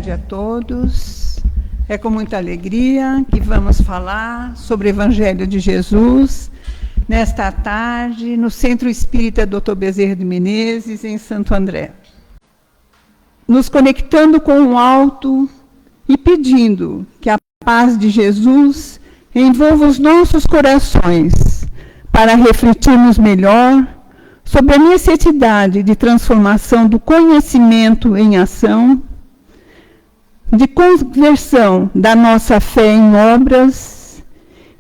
tarde a todos. É com muita alegria que vamos falar sobre o Evangelho de Jesus nesta tarde no Centro Espírita Dr. Bezerra de Menezes, em Santo André. Nos conectando com o alto e pedindo que a paz de Jesus envolva os nossos corações para refletirmos melhor sobre a necessidade de transformação do conhecimento em ação, de conversão da nossa fé em obras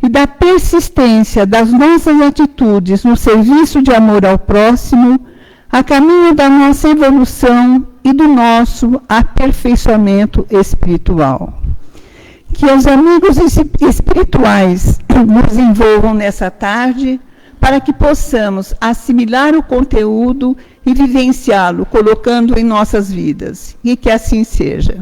e da persistência das nossas atitudes no serviço de amor ao próximo, a caminho da nossa evolução e do nosso aperfeiçoamento espiritual. Que os amigos espirituais nos envolvam nessa tarde para que possamos assimilar o conteúdo e vivenciá-lo, colocando em nossas vidas. E que assim seja.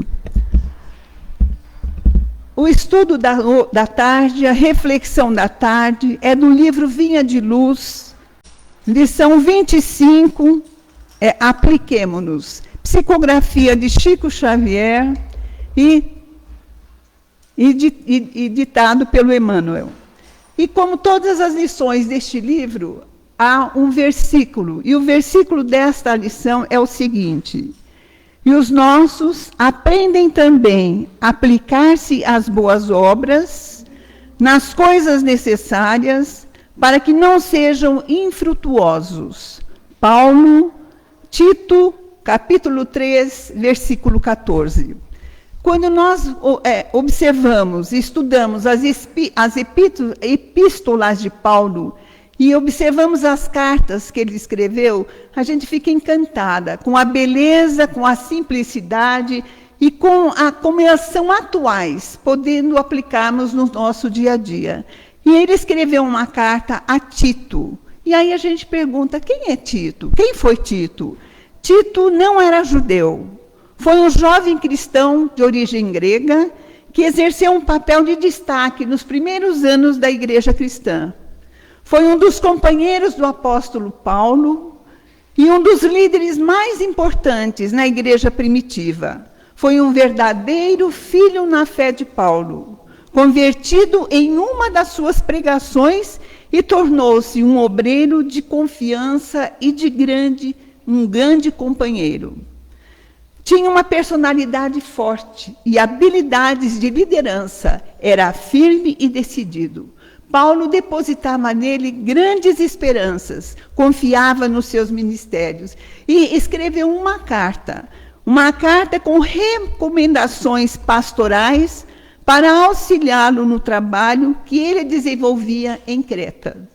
O estudo da tarde, a reflexão da tarde, é do livro Vinha de Luz, lição 25, Apliquemo-nos. Psicografia de Chico Xavier e ditado pelo Emmanuel. E como todas as lições deste livro, há um versículo, e o versículo desta lição é o seguinte: e os nossos aprendem também a aplicar-se às boas obras, nas coisas necessárias, para que não sejam infrutuosos. Paulo, Tito, capítulo 3, versículo 14. Quando nós observamos e estudamos as epístolas de Paulo e observamos as cartas que ele escreveu, a gente fica encantada com a beleza, com a simplicidade e como elas são atuais, podendo aplicarmos no nosso dia a dia. E ele escreveu uma carta a Tito. E aí a gente pergunta, quem é Tito? Quem foi Tito? Tito não era judeu. Foi um jovem cristão de origem grega que exerceu um papel de destaque nos primeiros anos da igreja cristã. Foi um dos companheiros do apóstolo Paulo e um dos líderes mais importantes na igreja primitiva. Foi um verdadeiro filho na fé de Paulo, convertido em uma das suas pregações e tornou-se um obreiro de confiança e um grande companheiro. Tinha uma personalidade forte e habilidades de liderança. Era firme e decidido. Paulo depositava nele grandes esperanças, confiava nos seus ministérios e escreveu uma carta com recomendações pastorais para auxiliá-lo no trabalho que ele desenvolvia em Creta.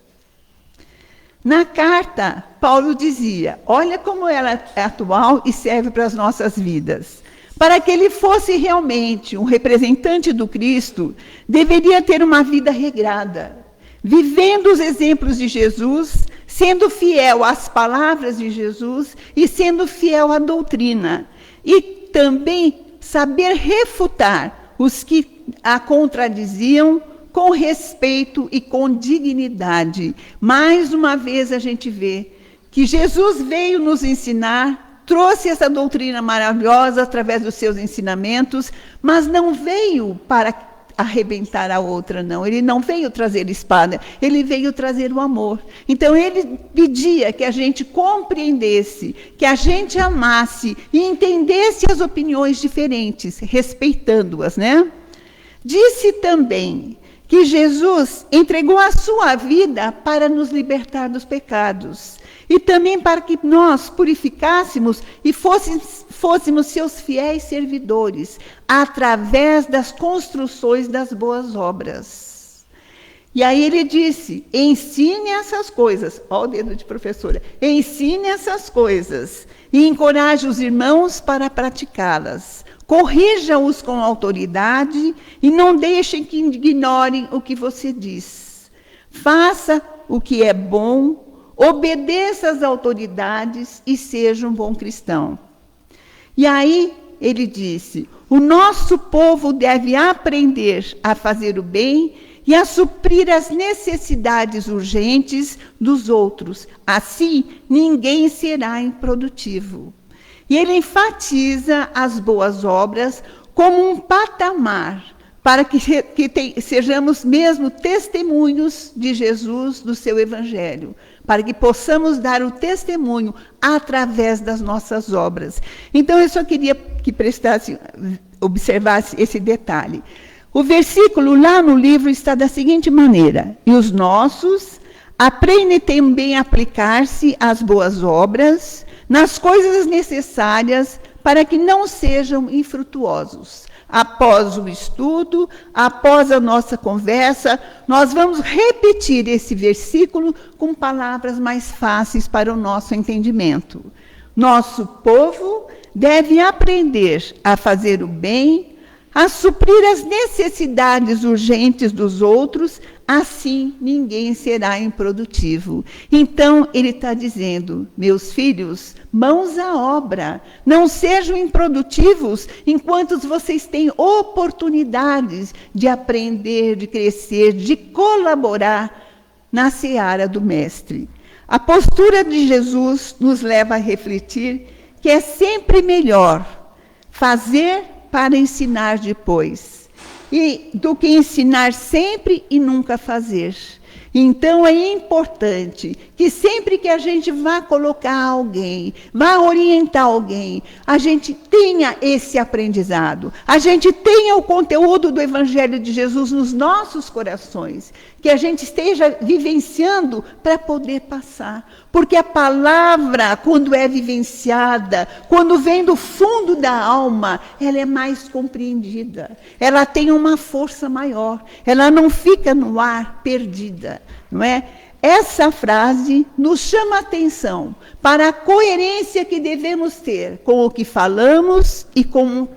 Na carta, Paulo dizia, olha como ela é atual e serve para as nossas vidas. Para que ele fosse realmente um representante do Cristo, deveria ter uma vida regrada, vivendo os exemplos de Jesus, sendo fiel às palavras de Jesus e sendo fiel à doutrina. E também saber refutar os que a contradiziam, com respeito e com dignidade. Mais uma vez a gente vê que Jesus veio nos ensinar, trouxe essa doutrina maravilhosa através dos seus ensinamentos, mas não veio para arrebentar a outra, não. Ele não veio trazer espada, ele veio trazer o amor. Então ele pedia que a gente compreendesse, que a gente amasse e entendesse as opiniões diferentes, respeitando-as, né? Disse também que Jesus entregou a sua vida para nos libertar dos pecados e também para que nós purificássemos e fôssemos seus fiéis servidores através das construções das boas obras. E aí ele disse, ensine essas coisas, ó o dedo de professora, ensine essas coisas e encoraje os irmãos para praticá-las. Corrija-os com autoridade e não deixem que ignorem o que você diz. Faça o que é bom, obedeça às autoridades e seja um bom cristão. E aí ele disse, o nosso povo deve aprender a fazer o bem e a suprir as necessidades urgentes dos outros. Assim, ninguém será improdutivo. E ele enfatiza as boas obras como um patamar para que sejamos mesmo testemunhos de Jesus, do seu Evangelho, para que possamos dar o testemunho através das nossas obras. Então, eu só queria que observasse esse detalhe. O versículo lá no livro está da seguinte maneira: e os nossos aprendem também a aplicar-se às boas obras, nas coisas necessárias, para que não sejam infrutuosos. Após o estudo, após a nossa conversa, nós vamos repetir esse versículo com palavras mais fáceis para o nosso entendimento. Nosso povo deve aprender a fazer o bem, a suprir as necessidades urgentes dos outros, assim ninguém será improdutivo. Então, ele está dizendo: meus filhos, mãos à obra, não sejam improdutivos enquanto vocês têm oportunidades de aprender, de crescer, de colaborar na seara do Mestre. A postura de Jesus nos leva a refletir que é sempre melhor fazer para ensinar depois, e do que ensinar sempre e nunca fazer. Então, é importante que sempre que a gente vá colocar alguém, vá orientar alguém, a gente tenha esse aprendizado, a gente tenha o conteúdo do Evangelho de Jesus nos nossos corações, que a gente esteja vivenciando para poder passar. Porque a palavra, quando é vivenciada, quando vem do fundo da alma, ela é mais compreendida, ela tem uma força maior, ela não fica no ar perdida, não é? Essa frase nos chama a atenção para a coerência que devemos ter com o que falamos e como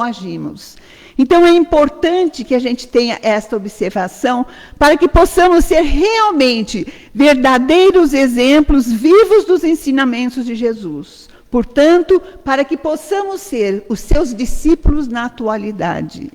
agimos. Então, é importante que a gente tenha esta observação para que possamos ser realmente verdadeiros exemplos vivos dos ensinamentos de Jesus. Portanto, para que possamos ser os seus discípulos na atualidade.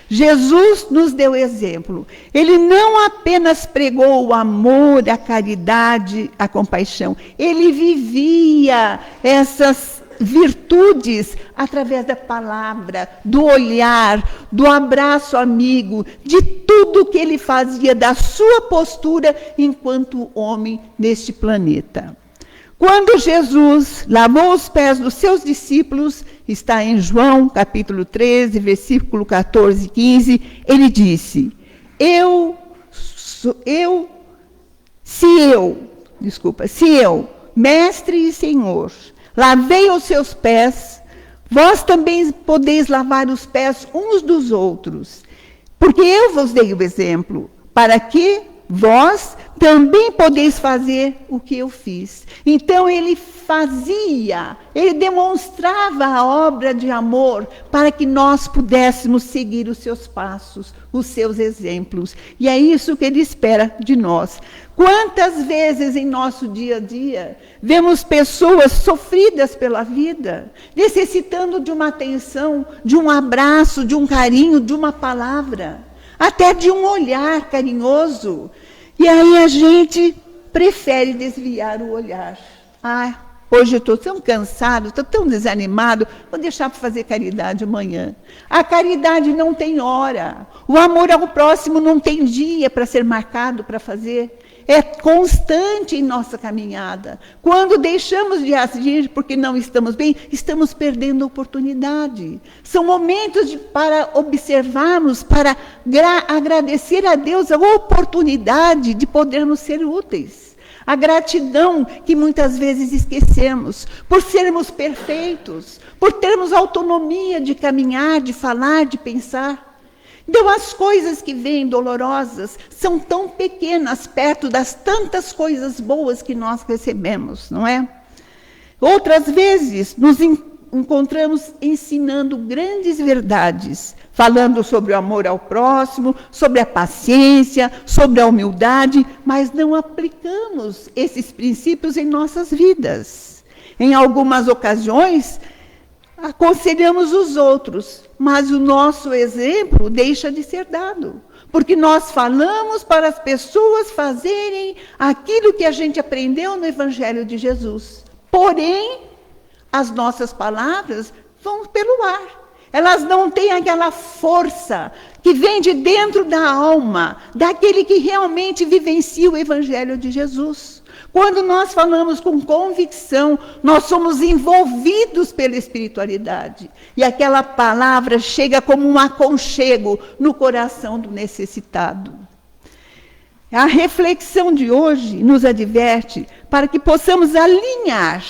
Jesus nos deu exemplo. Ele não apenas pregou o amor, a caridade, a compaixão. Ele vivia essas virtudes através da palavra, do olhar, do abraço amigo, de tudo que ele fazia, da sua postura enquanto homem neste planeta. Quando Jesus lavou os pés dos seus discípulos, está em João, capítulo 13, versículo 14 e 15, ele disse: se eu, mestre e Senhor, lavei os seus pés, vós também podeis lavar os pés uns dos outros, porque eu vos dei o exemplo, para que vós também podeis fazer o que eu fiz. Então ele demonstrava a obra de amor para que nós pudéssemos seguir os seus passos, os seus exemplos. E é isso que ele espera de nós. Quantas vezes em nosso dia a dia vemos pessoas sofridas pela vida, necessitando de uma atenção, de um abraço, de um carinho, de uma palavra, até de um olhar carinhoso. E aí a gente prefere desviar o olhar. Hoje eu estou tão cansado, estou tão desanimado, vou deixar para fazer caridade amanhã. A caridade não tem hora. O amor ao próximo não tem dia para ser marcado para fazer. É constante em nossa caminhada. Quando deixamos de agir porque não estamos bem, estamos perdendo a oportunidade. São momentos para observarmos, para agradecer a Deus a oportunidade de podermos ser úteis. A gratidão que muitas vezes esquecemos, por sermos perfeitos, por termos autonomia de caminhar, de falar, de pensar. Então, as coisas que vêm dolorosas são tão pequenas perto das tantas coisas boas que nós recebemos, não é? Outras vezes, nos encontramos ensinando grandes verdades, falando sobre o amor ao próximo, sobre a paciência, sobre a humildade, mas não aplicamos esses princípios em nossas vidas. Em algumas ocasiões, aconselhamos os outros, mas o nosso exemplo deixa de ser dado. Porque nós falamos para as pessoas fazerem aquilo que a gente aprendeu no Evangelho de Jesus. Porém, as nossas palavras vão pelo ar. Elas não têm aquela força que vem de dentro da alma, daquele que realmente vivencia o Evangelho de Jesus. Quando nós falamos com convicção, nós somos envolvidos pela espiritualidade. E aquela palavra chega como um aconchego no coração do necessitado. A reflexão de hoje nos adverte para que possamos alinhar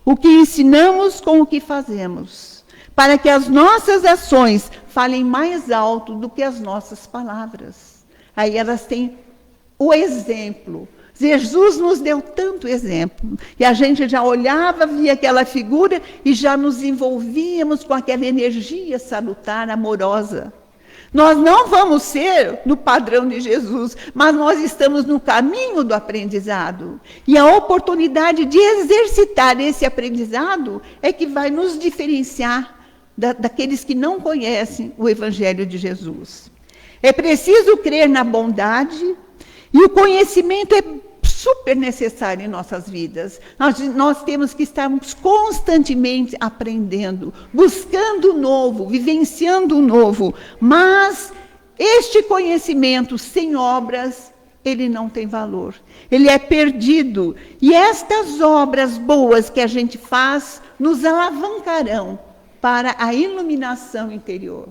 o que ensinamos com o que fazemos, para que as nossas ações falem mais alto do que as nossas palavras. Aí elas têm o exemplo. Jesus nos deu tanto exemplo, e a gente já olhava, via aquela figura e já nos envolvíamos com aquela energia salutar, amorosa. Nós não vamos ser no padrão de Jesus, mas nós estamos no caminho do aprendizado. E a oportunidade de exercitar esse aprendizado é que vai nos diferenciar daqueles que não conhecem o Evangelho de Jesus. É preciso crer na bondade, e o conhecimento é super necessário em nossas vidas. Nós temos que estarmos constantemente aprendendo, buscando o novo, vivenciando o novo. Mas este conhecimento sem obras, ele não tem valor. Ele é perdido. E estas obras boas que a gente faz nos alavancarão para a iluminação interior.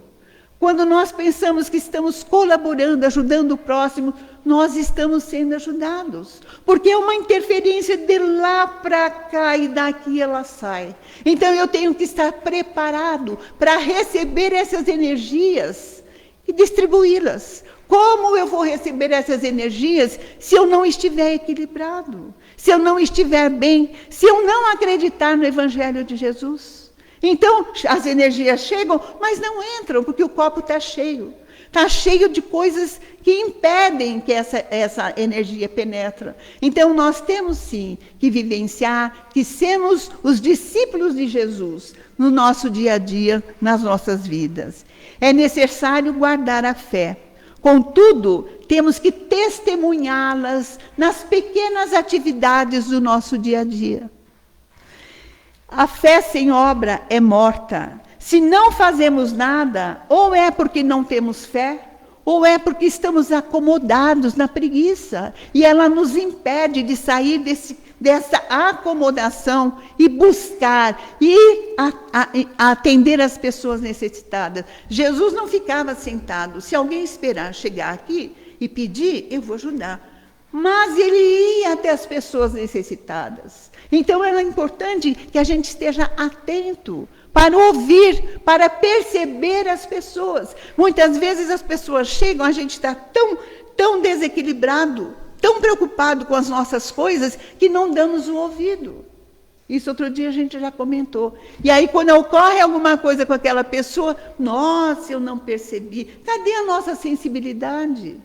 Quando nós pensamos que estamos colaborando, ajudando o próximo, nós estamos sendo ajudados. Porque é uma interferência de lá para cá e daqui ela sai. Então eu tenho que estar preparado para receber essas energias e distribuí-las. Como eu vou receber essas energias se eu não estiver equilibrado? Se eu não estiver bem? Se eu não acreditar no Evangelho de Jesus? Então, as energias chegam, mas não entram, porque o copo está cheio. Está cheio de coisas que impedem que essa energia penetre. Então, nós temos sim que vivenciar, que sermos os discípulos de Jesus no nosso dia a dia, nas nossas vidas. É necessário guardar a fé. Contudo, temos que testemunhá-las nas pequenas atividades do nosso dia a dia. A fé sem obra é morta. Se não fazemos nada, ou é porque não temos fé, ou é porque estamos acomodados na preguiça. E ela nos impede de sair dessa acomodação e buscar, e atender as pessoas necessitadas. Jesus não ficava sentado. Se alguém esperar chegar aqui e pedir, eu vou ajudar. Mas ele ia até as pessoas necessitadas. Então, é importante que a gente esteja atento para ouvir, para perceber as pessoas. Muitas vezes as pessoas chegam, a gente está tão desequilibrado, tão preocupado com as nossas coisas, que não damos o ouvido. Isso outro dia a gente já comentou. E aí, quando ocorre alguma coisa com aquela pessoa, nossa, eu não percebi. Cadê a nossa sensibilidade?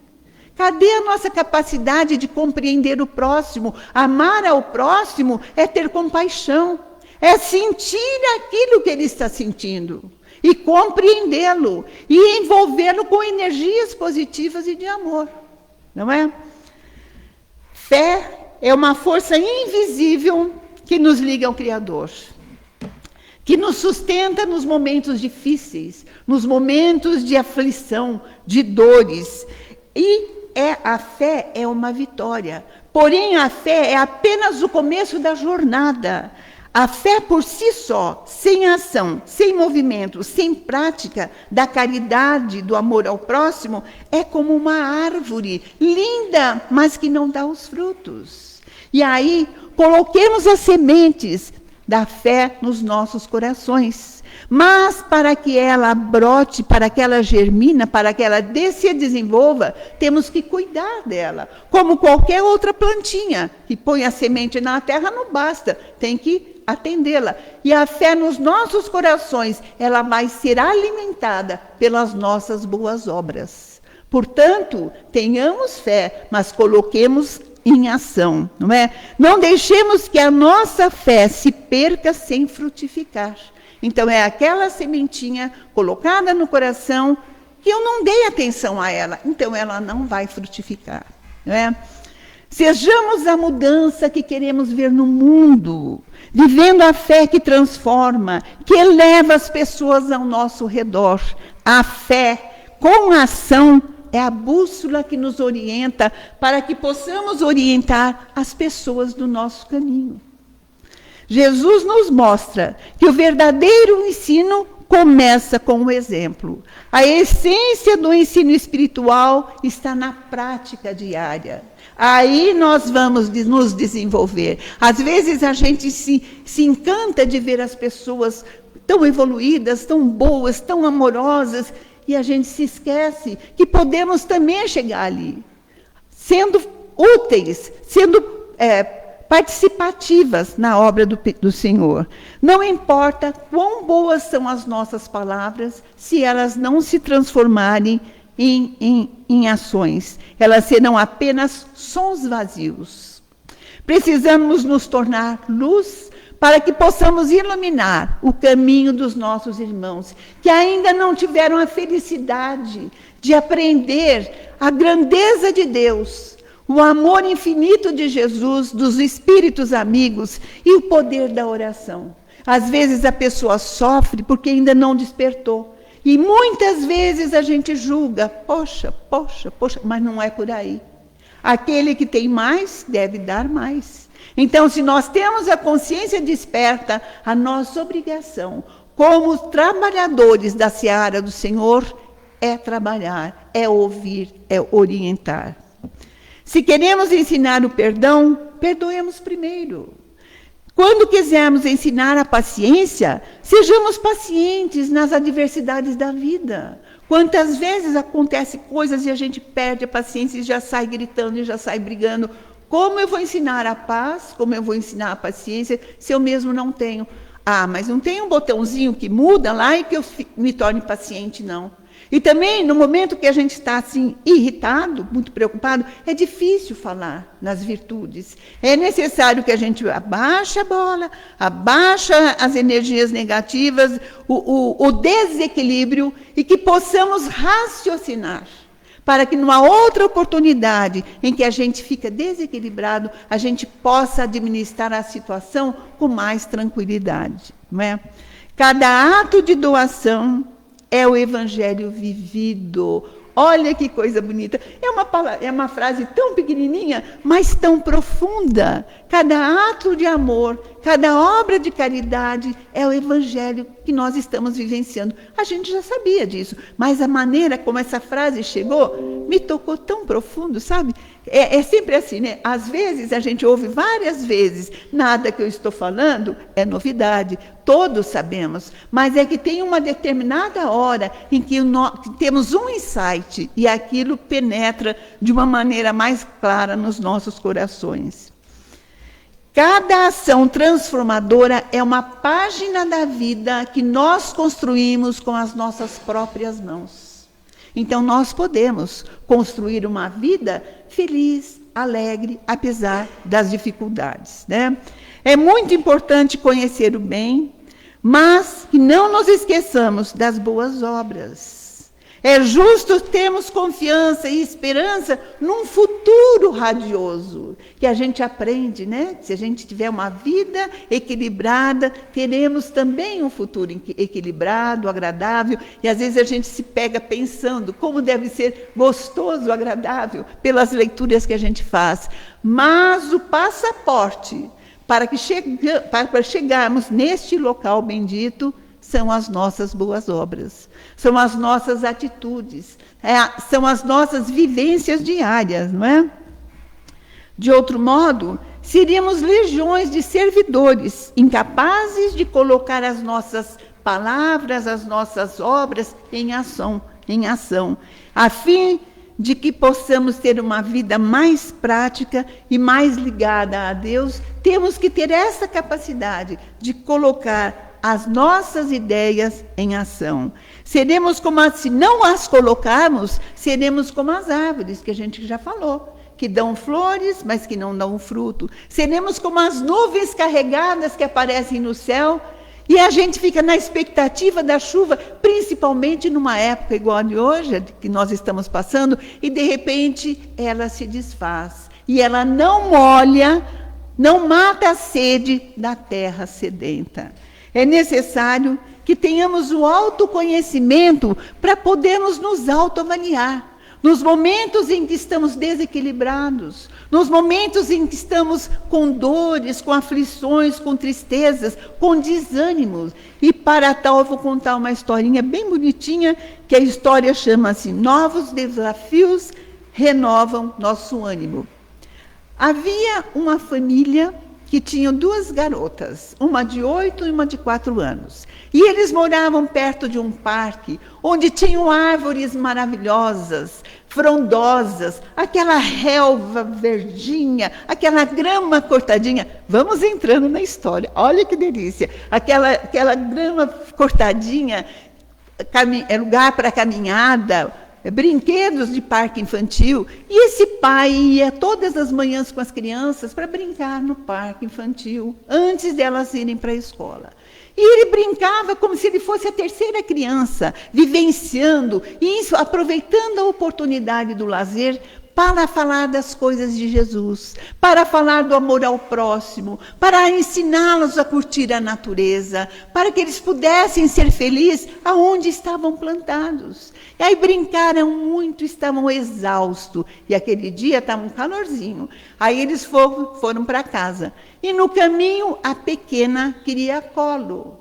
Cadê a nossa capacidade de compreender o próximo? Amar ao próximo é ter compaixão, é sentir aquilo que ele está sentindo e compreendê-lo e envolvê-lo com energias positivas e de amor, não é? Fé é uma força invisível que nos liga ao Criador, que nos sustenta nos momentos difíceis, nos momentos de aflição, de dores. E a fé é uma vitória. Porém, a fé é apenas o começo da jornada. A fé por si só, sem ação, sem movimento, sem prática da caridade, do amor ao próximo, é como uma árvore linda, mas que não dá os frutos. E aí, coloquemos as sementes da fé nos nossos corações. Mas para que ela brote, para que ela germine, para que ela se desenvolva, temos que cuidar dela. Como qualquer outra plantinha, que põe a semente na terra, não basta, tem que atendê-la. E a fé nos nossos corações, ela vai ser alimentada pelas nossas boas obras. Portanto, tenhamos fé, mas coloquemos em ação, não é? Não deixemos que a nossa fé se perca sem frutificar. Então, é aquela sementinha colocada no coração que eu não dei atenção a ela. Então, ela não vai frutificar. Não é? Sejamos a mudança que queremos ver no mundo, vivendo a fé que transforma, que eleva as pessoas ao nosso redor. A fé, com a ação, é a bússola que nos orienta para que possamos orientar as pessoas do nosso caminho. Jesus nos mostra que o verdadeiro ensino começa com o exemplo. A essência do ensino espiritual está na prática diária. Aí nós vamos nos desenvolver. Às vezes a gente se encanta de ver as pessoas tão evoluídas, tão boas, tão amorosas, e a gente se esquece que podemos também chegar ali, sendo úteis, sendo participativas na obra do Senhor. Não importa quão boas são as nossas palavras, se elas não se transformarem em ações. Elas serão apenas sons vazios. Precisamos nos tornar luz para que possamos iluminar o caminho dos nossos irmãos, que ainda não tiveram a felicidade de aprender a grandeza de Deus, o amor infinito de Jesus, dos espíritos amigos e o poder da oração. Às vezes a pessoa sofre porque ainda não despertou. E muitas vezes a gente julga, poxa, mas não é por aí. Aquele que tem mais deve dar mais. Então, se nós temos a consciência desperta, a nossa obrigação, como trabalhadores da seara do Senhor, é trabalhar, é ouvir, é orientar. Se queremos ensinar o perdão, perdoemos primeiro. Quando quisermos ensinar a paciência, sejamos pacientes nas adversidades da vida. Quantas vezes acontecem coisas e a gente perde a paciência e já sai gritando e já sai brigando. Como eu vou ensinar a paz? Como eu vou ensinar a paciência se eu mesmo não tenho? Ah, mas não tem um botãozinho que muda lá e que eu me torne paciente, não. E também, no momento que a gente está assim, irritado, muito preocupado, é difícil falar nas virtudes. É necessário que a gente abaixe a bola, abaixe as energias negativas, o desequilíbrio, e que possamos raciocinar, para que numa outra oportunidade em que a gente fica desequilibrado, a gente possa administrar a situação com mais tranquilidade. Não é? Cada ato de doação é o evangelho vivido. Olha que coisa bonita. É uma frase tão pequenininha, mas tão profunda. Cada ato de amor, cada obra de caridade é o evangelho que nós estamos vivenciando. A gente já sabia disso, mas a maneira como essa frase chegou me tocou tão profundo, sabe? É sempre assim, né? Às vezes a gente ouve várias vezes, nada que eu estou falando é novidade, todos sabemos, mas é que tem uma determinada hora em que temos um insight e aquilo penetra de uma maneira mais clara nos nossos corações. Cada ação transformadora é uma página da vida que nós construímos com as nossas próprias mãos. Então, nós podemos construir uma vida feliz, alegre, apesar das dificuldades, né? É muito importante conhecer o bem, mas que não nos esqueçamos das boas obras. É justo termos confiança e esperança num futuro radioso, que a gente aprende, né? Se a gente tiver uma vida equilibrada, teremos também um futuro equilibrado, agradável, e às vezes a gente se pega pensando como deve ser gostoso, agradável, pelas leituras que a gente faz. Mas o passaporte para chegarmos neste local bendito são as nossas boas obras, são as nossas atitudes, são as nossas vivências diárias, não é? De outro modo, seríamos legiões de servidores, incapazes de colocar as nossas palavras, as nossas obras em ação, a fim de que possamos ter uma vida mais prática e mais ligada a Deus. Temos que ter essa capacidade de colocar as nossas ideias em ação. Seremos como se não as colocarmos, seremos como as árvores, que a gente já falou, que dão flores, mas que não dão fruto. Seremos como as nuvens carregadas que aparecem no céu, e a gente fica na expectativa da chuva, principalmente numa época igual a de hoje, que nós estamos passando, e de repente ela se desfaz. e ela não molha, não mata a sede da terra sedenta. É necessário que tenhamos o autoconhecimento para podermos nos autoavaliar. Nos momentos em que estamos desequilibrados, nos momentos em que estamos com dores, com aflições, com tristezas, com desânimos. E para tal eu vou contar uma historinha bem bonitinha, que a história chama-se Novos Desafios Renovam Nosso Ânimo. Havia uma família que tinha 2 garotas, uma de 8 e uma de 4 anos. E eles moravam perto de um parque, onde tinham árvores maravilhosas, frondosas, aquela relva verdinha, aquela grama cortadinha. Vamos entrando na história, olha que delícia. Aquela grama cortadinha, lugar para caminhada, brinquedos de parque infantil, e esse pai ia todas as manhãs com as crianças para brincar no parque infantil, antes delas irem para a escola. E ele brincava como se ele fosse a terceira criança, vivenciando isso, aproveitando a oportunidade do lazer para falar das coisas de Jesus, para falar do amor ao próximo, para ensiná-los a curtir a natureza, para que eles pudessem ser felizes aonde estavam plantados. E aí brincaram muito, estavam exaustos, e aquele dia estava um calorzinho. Aí eles foram para casa, e no caminho a pequena queria colo.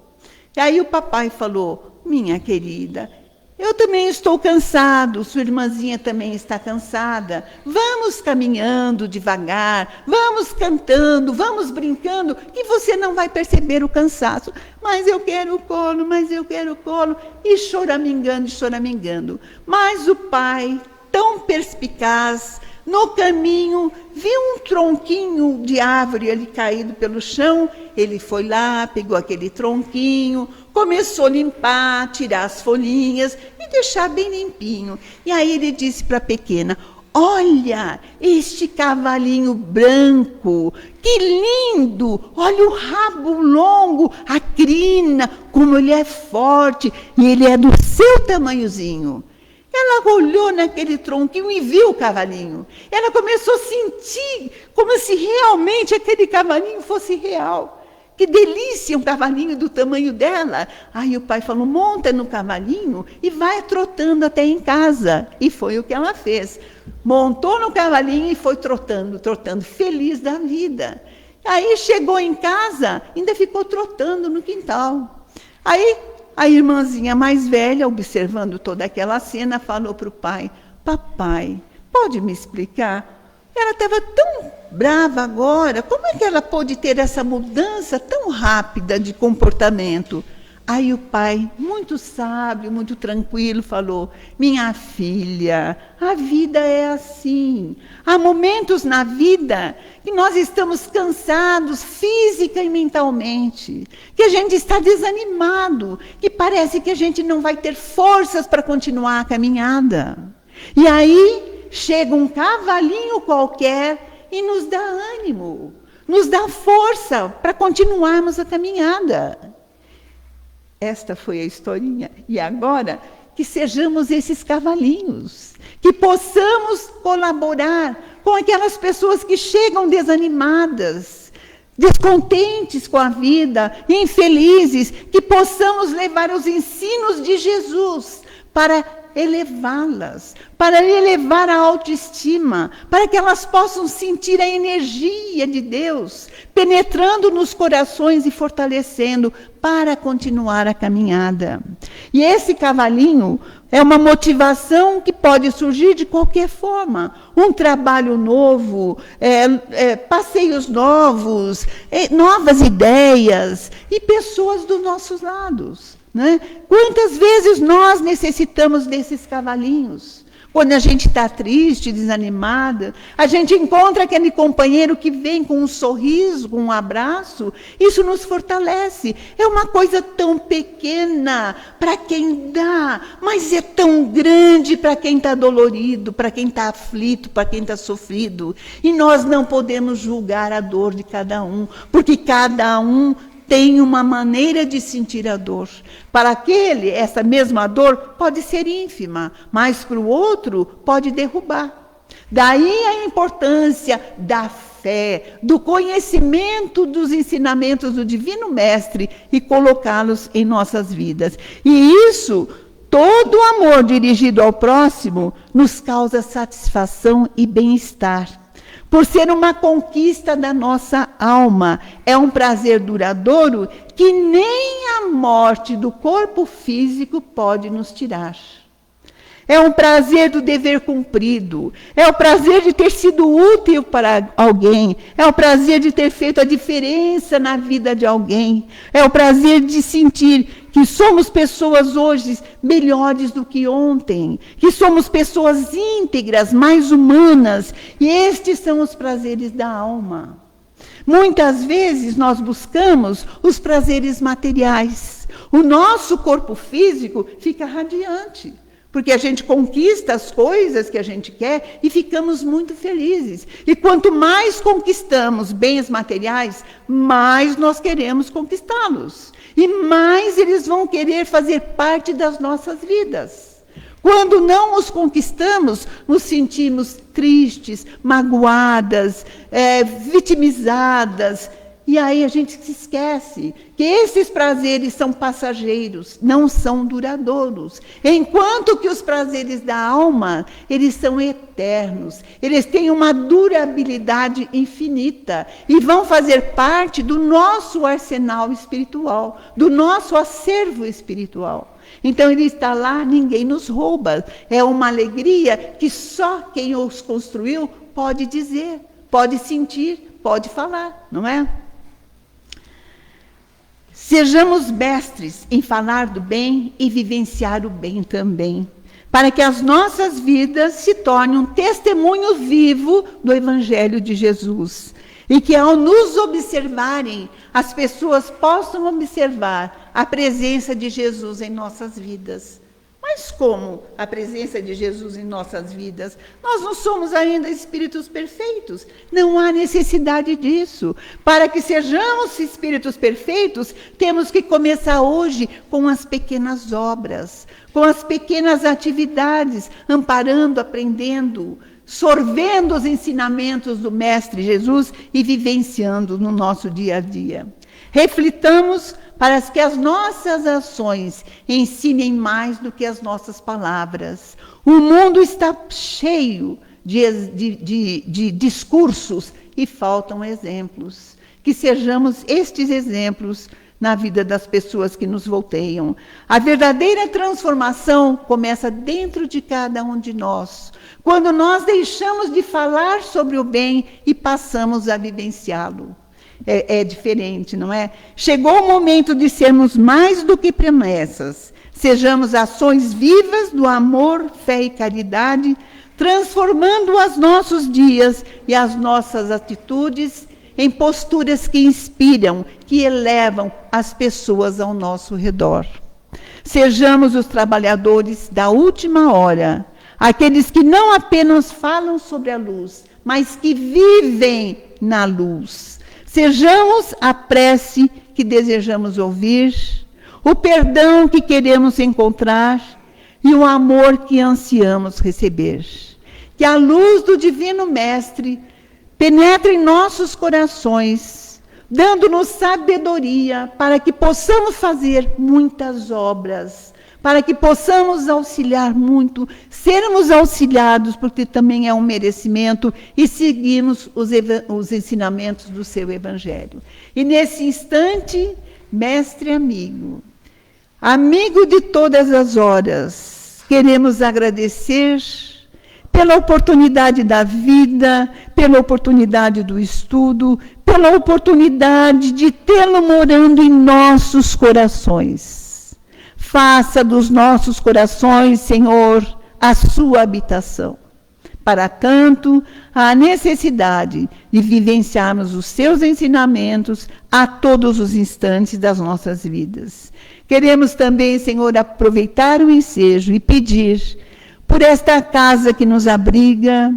E aí o papai falou: minha querida, eu também estou cansado, sua irmãzinha também está cansada. Vamos caminhando devagar, vamos cantando, vamos brincando, que você não vai perceber o cansaço. Mas eu quero o colo, mas eu quero o colo. E choramingando, choramingando. Mas o pai, tão perspicaz, no caminho, viu um tronquinho de árvore ali caído pelo chão. Ele foi lá, pegou aquele tronquinho, começou a limpar, tirar as folhinhas e deixar bem limpinho. E aí ele disse para a pequena: olha, este cavalinho branco, que lindo! Olha o rabo longo, a crina, como ele é forte, e ele é do seu tamanhozinho. Ela olhou naquele tronquinho e viu o cavalinho. Ela começou a sentir como se realmente aquele cavalinho fosse real. Que delícia, um cavalinho do tamanho dela. Aí o pai falou: monta no cavalinho e vai trotando até em casa. E foi o que ela fez. Montou no cavalinho e foi trotando, trotando, feliz da vida. Aí chegou em casa, ainda ficou trotando no quintal. Aí a irmãzinha mais velha, observando toda aquela cena, falou para o pai: papai, pode me explicar? Ela estava tão brava agora, como é que ela pôde ter essa mudança tão rápida de comportamento? Aí o pai, muito sábio, muito tranquilo, falou: minha filha, a vida é assim. Há momentos na vida que nós estamos cansados física e mentalmente, que a gente está desanimado, que parece que a gente não vai ter forças para continuar a caminhada. E aí chega um cavalinho qualquer e nos dá ânimo, nos dá força para continuarmos a caminhada. Esta foi a historinha. E agora, que sejamos esses cavalinhos, que possamos colaborar com aquelas pessoas que chegam desanimadas, descontentes com a vida, infelizes, que possamos levar os ensinos de Jesus para elevá-las, para elevar a autoestima, para que elas possam sentir a energia de Deus penetrando nos corações e fortalecendo para continuar a caminhada. E esse cavalinho é uma motivação que pode surgir de qualquer forma. Um trabalho novo, passeios novos, novas ideias e pessoas dos nossos lados. Né? Quantas vezes nós necessitamos desses cavalinhos? Quando a gente está triste, desanimada, a gente encontra aquele companheiro que vem com um sorriso, com um abraço, isso nos fortalece. É uma coisa tão pequena para quem dá, mas é tão grande para quem está dolorido, para quem está aflito, para quem está sofrido. E nós não podemos julgar a dor de cada um, porque cada um tem uma maneira de sentir a dor. Para aquele, essa mesma dor pode ser ínfima, mas para o outro pode derrubar. Daí a importância da fé, do conhecimento dos ensinamentos do Divino Mestre e colocá-los em nossas vidas. E isso, todo o amor dirigido ao próximo, nos causa satisfação e bem-estar. Por ser uma conquista da nossa alma, é um prazer duradouro que nem a morte do corpo físico pode nos tirar. É um prazer do dever cumprido, é o prazer de ter sido útil para alguém, é o prazer de ter feito a diferença na vida de alguém, é o prazer de sentir que somos pessoas hoje melhores do que ontem, que somos pessoas íntegras, mais humanas, e estes são os prazeres da alma. Muitas vezes nós buscamos os prazeres materiais. O nosso corpo físico fica radiante, porque a gente conquista as coisas que a gente quer e ficamos muito felizes. E quanto mais conquistamos bens materiais, mais nós queremos conquistá-los. E mais eles vão querer fazer parte das nossas vidas. Quando não os conquistamos, nos sentimos tristes, magoadas, vitimizadas. E aí a gente se esquece que esses prazeres são passageiros, não são duradouros. Enquanto que os prazeres da alma, eles são eternos. Eles têm uma durabilidade infinita e vão fazer parte do nosso arsenal espiritual, do nosso acervo espiritual. Então ele está lá, ninguém nos rouba. É uma alegria que só quem os construiu pode dizer, pode sentir, pode falar, não é? Sejamos mestres em falar do bem e vivenciar o bem também, para que as nossas vidas se tornem um testemunho vivo do Evangelho de Jesus. E que ao nos observarem, as pessoas possam observar a presença de Jesus em nossas vidas. Mas como a presença de Jesus em nossas vidas? Nós não somos ainda espíritos perfeitos. Não há necessidade disso. Para que sejamos espíritos perfeitos, temos que começar hoje com as pequenas obras, com as pequenas atividades, amparando, aprendendo, sorvendo os ensinamentos do Mestre Jesus e vivenciando no nosso dia a dia. Reflitamos para que as nossas ações ensinem mais do que as nossas palavras. O mundo está cheio de discursos e faltam exemplos. Que sejamos estes exemplos na vida das pessoas que nos volteiam. A verdadeira transformação começa dentro de cada um de nós, quando nós deixamos de falar sobre o bem e passamos a vivenciá-lo. É diferente, não é? Chegou o momento de sermos mais do que promessas. Sejamos ações vivas do amor, fé e caridade, transformando os nossos dias e as nossas atitudes em posturas que inspiram, que elevam as pessoas ao nosso redor. Sejamos os trabalhadores da última hora, aqueles que não apenas falam sobre a luz, mas que vivem na luz. Sejamos a prece que desejamos ouvir, o perdão que queremos encontrar e o amor que ansiamos receber. Que a luz do Divino Mestre penetre em nossos corações, dando-nos sabedoria para que possamos fazer muitas obras, para que possamos auxiliar muito, sermos auxiliados, porque também é um merecimento, e seguirmos os ensinamentos do seu Evangelho. E nesse instante, mestre amigo, amigo de todas as horas, queremos agradecer pela oportunidade da vida, pela oportunidade do estudo, pela oportunidade de tê-lo morando em nossos corações. Faça dos nossos corações, Senhor, a sua habitação. Para tanto, há necessidade de vivenciarmos os seus ensinamentos a todos os instantes das nossas vidas. Queremos também, Senhor, aproveitar o ensejo e pedir por esta casa que nos abriga,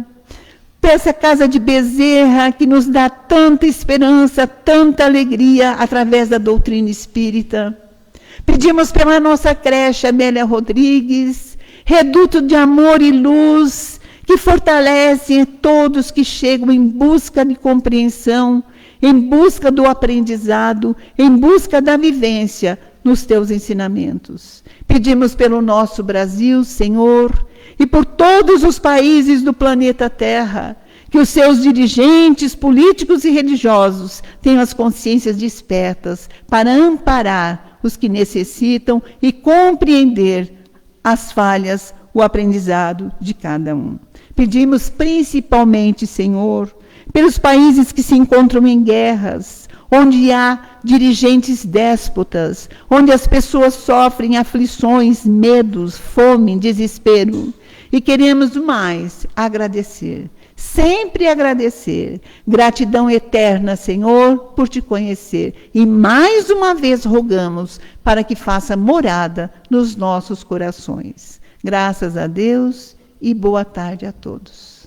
por essa casa de Bezerra que nos dá tanta esperança, tanta alegria através da doutrina espírita. Pedimos pela nossa creche Amélia Rodrigues, reduto de amor e luz, que fortalecem todos que chegam em busca de compreensão, em busca do aprendizado, em busca da vivência nos teus ensinamentos. Pedimos pelo nosso Brasil, Senhor, e por todos os países do planeta Terra, que os seus dirigentes políticos e religiosos tenham as consciências despertas para amparar os que necessitam e compreender as falhas, o aprendizado de cada um. Pedimos principalmente, Senhor, pelos países que se encontram em guerras, onde há dirigentes déspotas, onde as pessoas sofrem aflições, medos, fome, desespero. E queremos mais agradecer, sempre agradecer. Gratidão eterna, Senhor, por te conhecer. E mais uma vez rogamos para que faça morada nos nossos corações. Graças a Deus e boa tarde a todos.